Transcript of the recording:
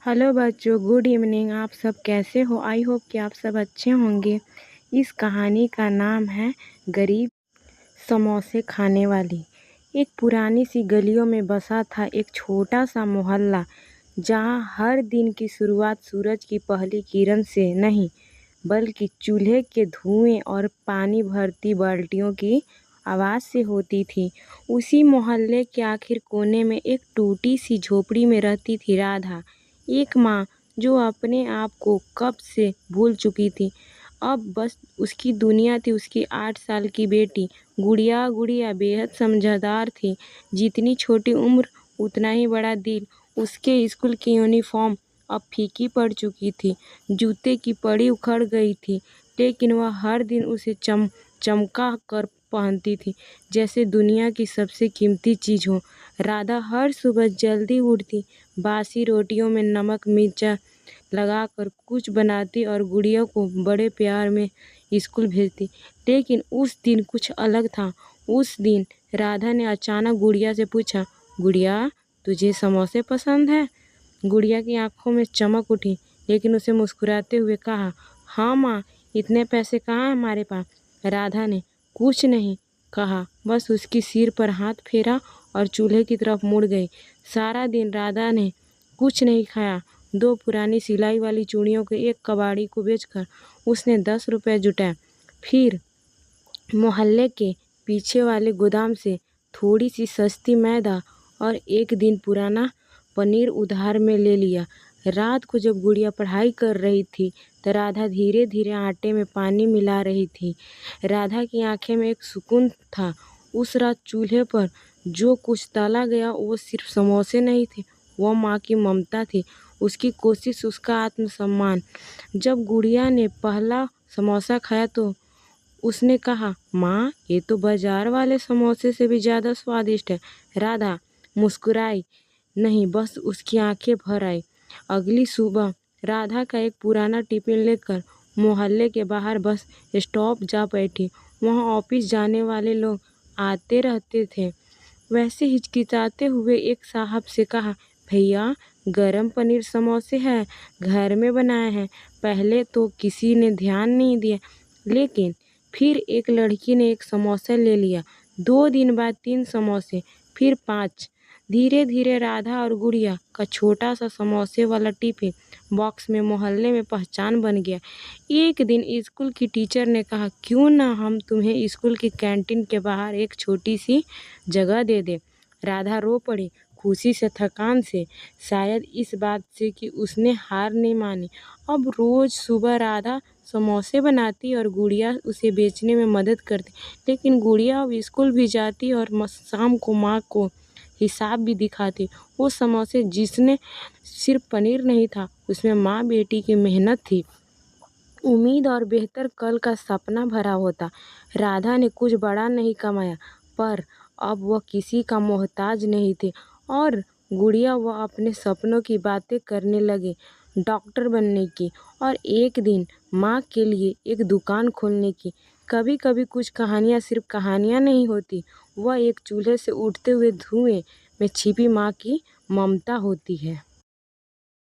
Hello बच्चों, good evening. आप सब कैसे हो? आई होप कि आप सब अच्छे होंगे। इस कहानी का नाम है गरीब समोसे खाने वाली। एक पुरानी सी गलियों में बसा था एक छोटा सा मोहल्ला, जहाँ हर दिन की शुरुआत सूरज की पहली किरण से नहीं, बल्कि चूल्हे के धुएं और पानी भरती बाल्टियों की आवाज़ से होती थी। उसी मोहल्ले के आखिर कोने में एक टूटी सी झोपड़ी में रहती थी राधा, एक माँ जो अपने आप को कब से भूल चुकी थी। अब बस उसकी दुनिया थी उसकी 8 साल की बेटी गुड़िया। गुड़िया बेहद समझदार थी, जितनी छोटी उम्र उतना ही बड़ा दिल। उसके स्कूल की यूनिफॉर्म अब फीकी पड़ चुकी थी, जूते की पड़ी उखड़ गई थी, लेकिन वह हर दिन उसे चमका कर पहनती थी, जैसे दुनिया की सबसे कीमती चीज़ हो। राधा हर सुबह जल्दी उठती, बासी रोटियों में नमक मिर्चा लगाकर कुछ बनाती और गुड़िया को बड़े प्यार में स्कूल भेजती। लेकिन उस दिन कुछ अलग था। उस दिन राधा ने अचानक गुड़िया से पूछा, गुड़िया, तुझे समोसे पसंद है? गुड़िया की आंखों में चमक उठी, लेकिन उसे मुस्कुराते हुए कहा, हाँ माँ, इतने पैसे कहाँ हैं हमारे पास? राधा ने कुछ नहीं कहा, बस उसकी सिर पर हाथ फेरा और चूल्हे की तरफ मुड़ गई। सारा दिन राधा ने कुछ नहीं खाया। 2 पुरानी सिलाई वाली चूड़ियों के एक कबाड़ी को बेचकर उसने 10 रुपये जुटाए। फिर मोहल्ले के पीछे वाले गोदाम से थोड़ी सी सस्ती मैदा और एक दिन पुराना पनीर उधार में ले लिया। रात को जब गुड़िया पढ़ाई कर रही थी, तो राधा धीरे धीरे आटे में पानी मिला रही थी। राधा की आंखें में एक सुकून था। उस रात चूल्हे पर जो कुछ तला गया वो सिर्फ समोसे नहीं थे, वह माँ की ममता थी, उसकी कोशिश, उसका आत्मसम्मान। जब गुड़िया ने पहला समोसा खाया तो उसने कहा, माँ, ये तो बाजार वाले समोसे से भी ज़्यादा स्वादिष्ट है। राधा मुस्कुराई नहीं, बस उसकी आंखें भर आई। अगली सुबह राधा का एक पुराना टिफिन लेकर मोहल्ले के बाहर बस स्टॉप जा बैठी। वहाँ ऑफिस जाने वाले लोग आते रहते थे। वैसे हिचकिचाते हुए एक साहब से कहा, भैया, गरम पनीर समोसे हैं, घर में बनाए हैं। पहले तो किसी ने ध्यान नहीं दिया, लेकिन फिर एक लड़की ने एक समोसा ले लिया। 2 दिन बाद 3 समोसे, फिर 5। धीरे धीरे राधा और गुड़िया का छोटा सा समोसे वाला टिफिन बॉक्स में मोहल्ले में पहचान बन गया। एक दिन स्कूल की टीचर ने कहा, क्यों ना हम तुम्हें स्कूल की कैंटीन के बाहर एक छोटी सी जगह दे दें। राधा रो पड़ी, खुशी से, थकान से, शायद इस बात से कि उसने हार नहीं मानी। अब रोज़ सुबह राधा समोसे बनाती और गुड़िया उसे बेचने में मदद करती। लेकिन गुड़िया अब स्कूल भी जाती और शाम को माँ को हिसाब भी दिखाती। वो समोसे जिसने सिर्फ पनीर नहीं था, उसमें माँ बेटी की मेहनत थी, उम्मीद और बेहतर कल का सपना भरा होता। राधा ने कुछ बड़ा नहीं कमाया, पर अब वह किसी का मोहताज नहीं थे। और गुड़िया, वह अपने सपनों की बातें करने लगे, डॉक्टर बनने की और एक दिन माँ के लिए एक दुकान खोलने की। कभी कभी कुछ कहानियाँ सिर्फ कहानियाँ नहीं होती, वह एक चूल्हे से उठते हुए धुएं में छिपी माँ की ममता होती है।